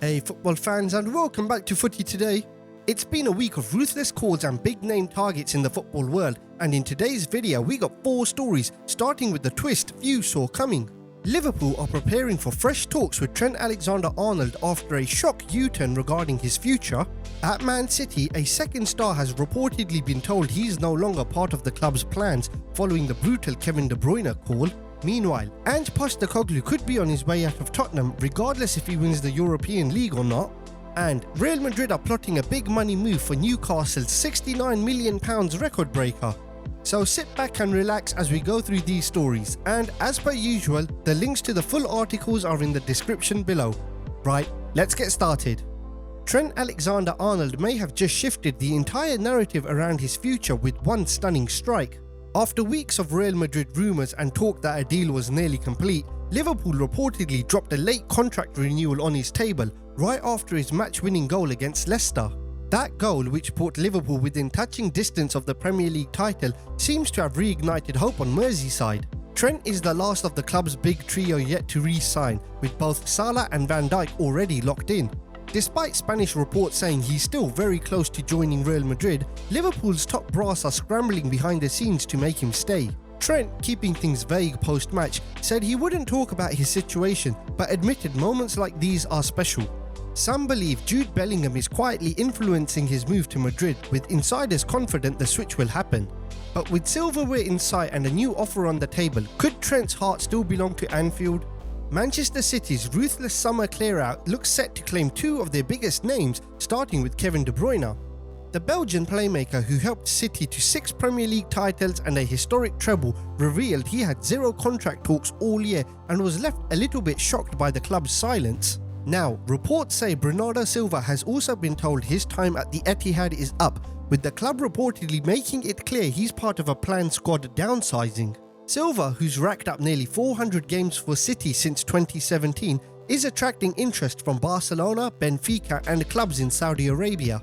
Hey football fans, and welcome back to Footy Today. It's been a week of ruthless calls and big name targets in the football world, and in today's video we got 4 stories, starting with the twist few saw coming. Liverpool are preparing for fresh talks with Trent Alexander-Arnold after a shock U-turn regarding his future. At Man City, a second star has reportedly been told he's no longer part of the club's plans following the brutal Kevin De Bruyne call. Meanwhile, Ange Postecoglou could be on his way out of Tottenham regardless if he wins the European League or not. And Real Madrid are plotting a big money move for Newcastle's £69 million record breaker. So sit back and relax as we go through these stories, and as per usual, the links to the full articles are in the description below. Right, let's get started. Trent Alexander-Arnold may have just shifted the entire narrative around his future with one stunning strike. After weeks of Real Madrid rumours and talk that a deal was nearly complete, Liverpool reportedly dropped a late contract renewal on his table right after his match-winning goal against Leicester. That goal, which put Liverpool within touching distance of the Premier League title, seems to have reignited hope on Merseyside. Trent is the last of the club's big trio yet to re-sign, with both Salah and Van Dijk already locked in. Despite Spanish reports saying he's still very close to joining Real Madrid, Liverpool's top brass are scrambling behind the scenes to make him stay. Trent, keeping things vague post-match, said he wouldn't talk about his situation, but admitted moments like these are special. Some believe Jude Bellingham is quietly influencing his move to Madrid, with insiders confident the switch will happen. But with silverware in sight and a new offer on the table, could Trent's heart still belong to Anfield? Manchester City's ruthless summer clear-out looks set to claim 2 of their biggest names, starting with Kevin De Bruyne. The Belgian playmaker, who helped City to 6 Premier League titles and a historic treble, revealed he had 0 contract talks all year and was left a little bit shocked by the club's silence. Now, reports say Bernardo Silva has also been told his time at the Etihad is up, with the club reportedly making it clear he's part of a planned squad downsizing. Silva, who's racked up nearly 400 games for City since 2017, is attracting interest from Barcelona, Benfica and clubs in Saudi Arabia.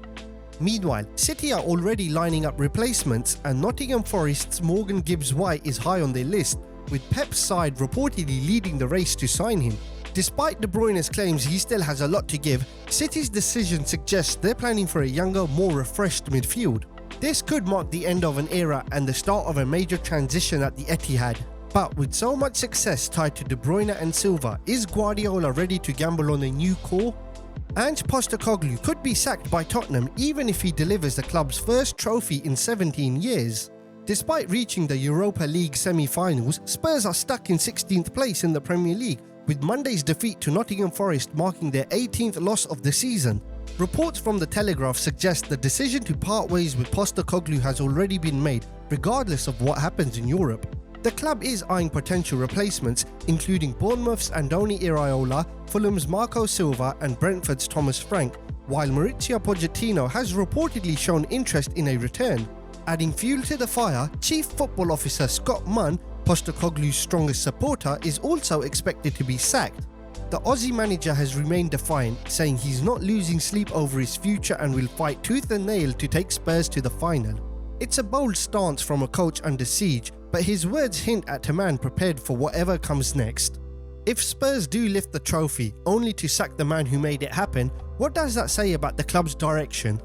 Meanwhile, City are already lining up replacements, and Nottingham Forest's Morgan Gibbs-White is high on their list, with Pep's side reportedly leading the race to sign him. Despite De Bruyne's claims he still has a lot to give, City's decision suggests they're planning for a younger, more refreshed midfield. This could mark the end of an era and the start of a major transition at the Etihad. But with so much success tied to De Bruyne and Silva, is Guardiola ready to gamble on a new core? Ange Postecoglou could be sacked by Tottenham even if he delivers the club's first trophy in 17 years. Despite reaching the Europa League semi-finals, Spurs are stuck in 16th place in the Premier League, with Monday's defeat to Nottingham Forest marking their 18th loss of the season. Reports from The Telegraph suggest the decision to part ways with Postecoglou has already been made, regardless of what happens in Europe. The club is eyeing potential replacements, including Bournemouth's Andoni Iraola, Fulham's Marco Silva and Brentford's Thomas Frank, while Mauricio Pochettino has reportedly shown interest in a return. Adding fuel to the fire, Chief Football Officer Scott Munn, Postecoglou's strongest supporter, is also expected to be sacked. The Aussie manager has remained defiant, saying he's not losing sleep over his future and will fight tooth and nail to take Spurs to the final. It's a bold stance from a coach under siege, but his words hint at a man prepared for whatever comes next. If Spurs do lift the trophy, only to sack the man who made it happen, what does that say about the club's direction?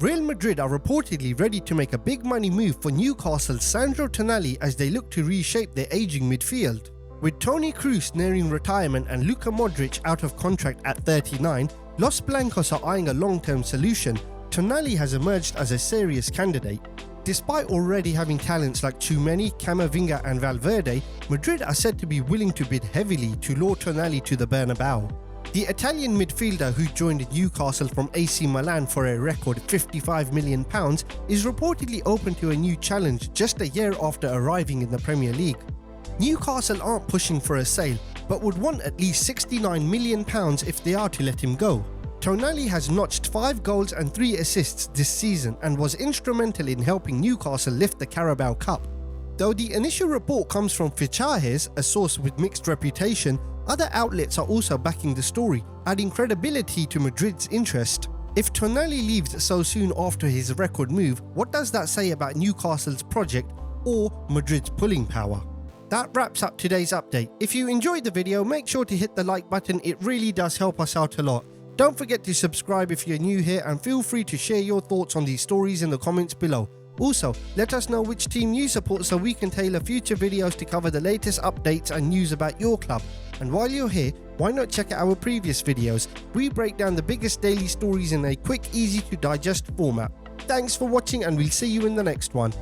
Real Madrid are reportedly ready to make a big money move for Newcastle's Sandro Tonali as they look to reshape their aging midfield. With Toni Kroos nearing retirement and Luka Modric out of contract at 39, Los Blancos are eyeing a long-term solution. Tonali has emerged as a serious candidate. Despite already having talents like Tchouameni, Camavinga and Valverde, Madrid are said to be willing to bid heavily to lure Tonali to the Bernabeu. The Italian midfielder, who joined Newcastle from AC Milan for a record £55 million, is reportedly open to a new challenge just a year after arriving in the Premier League. Newcastle aren't pushing for a sale, but would want at least £69 million if they are to let him go. Tonali has notched 5 goals and 3 assists this season and was instrumental in helping Newcastle lift the Carabao Cup. Though the initial report comes from Fichajes, a source with mixed reputation, other outlets are also backing the story, adding credibility to Madrid's interest. If Tonali leaves so soon after his record move, what does that say about Newcastle's project or Madrid's pulling power? That wraps up today's update. If you enjoyed the video, make sure to hit the like button, it really does help us out a lot. Don't forget to subscribe if you're new here, and feel free to share your thoughts on these stories in the comments below. Also, let us know which team you support so we can tailor future videos to cover the latest updates and news about your club. And while you're here, why not check out our previous videos? We break down the biggest daily stories in a quick, easy to digest format. Thanks for watching, and we'll see you in the next one.